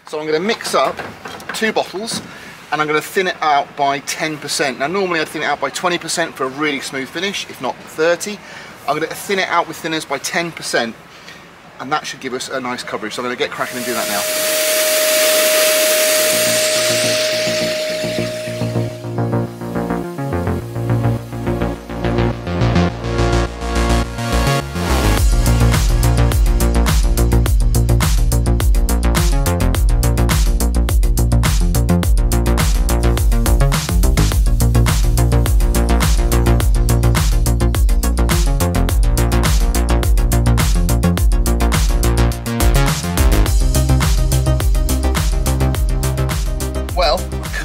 So I'm going to mix up 2 bottles and I'm going to thin it out by 10%. Now normally I'd thin it out by 20% for a really smooth finish, if not 30. I'm going to thin it out with thinners by 10%, and that should give us a nice coverage. So I'm going to get cracking and do that now.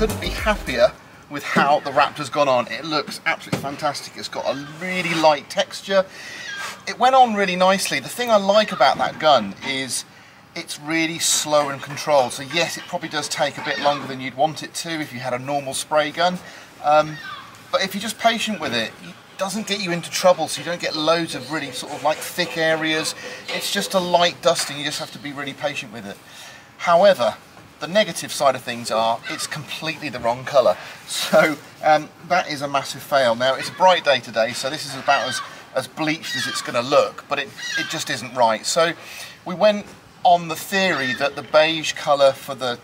Couldn't be happier with how the Raptor's gone on. It looks absolutely fantastic. It's got a really light texture. It went on really nicely. The thing I like about that gun is it's really slow and controlled. So yes, it probably does take a bit longer than you'd want it to if you had a normal spray gun. But if you're just patient with it, it doesn't get you into trouble, so you don't get loads of really sort of like thick areas. It's just a light dusting. You just have to be really patient with it. However, the negative side of things are it's completely the wrong colour, so that is a massive fail. Now it's a bright day today, so this is about as bleached as it's going to look, but it just isn't right. So we went on the theory that the beige colour for the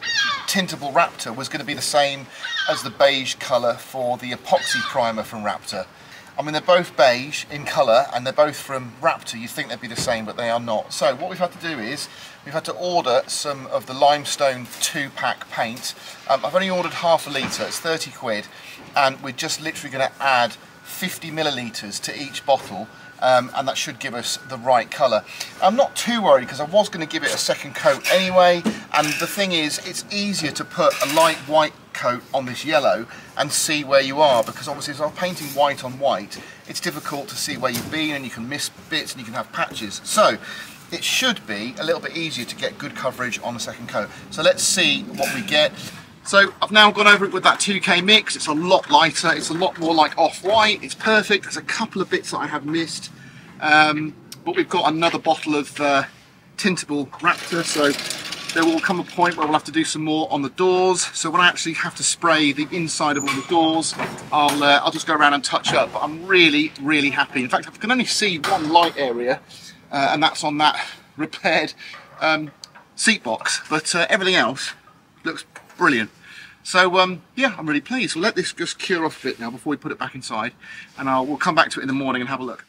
Tintable Raptor was going to be the same as the beige colour for the epoxy primer from Raptor. I mean, they're both beige in colour and they're both from Raptor. You'd think they'd be the same, but they are not. So what we've had to do is we've had to order some of the limestone 2-pack paint. I've only ordered half a litre, it's 30 quid, and we're just literally going to add 50 millilitres to each bottle, and that should give us the right colour. I'm not too worried because I was going to give it a second coat anyway, and the thing is it's easier to put a light white coat on this yellow and see where you are, because obviously if I'm painting white on white it's difficult to see where you've been and you can miss bits and you can have patches. So it should be a little bit easier to get good coverage on the second coat. So let's see what we get. So I've now gone over it with that 2K mix. It's a lot lighter, it's a lot more like off-white, it's perfect. There's a couple of bits that I have missed, but we've got another bottle of Tintable Raptor, so there will come a point where we'll have to do some more on the doors. So when I actually have to spray the inside of all the doors, I'll just go around and touch up. But I'm really, really happy. In fact, I can only see one light area, and that's on that repaired seat box. But everything else looks brilliant. So yeah, I'm really pleased. We'll let this just cure off a bit now before we put it back inside, and we'll come back to it in the morning and have a look.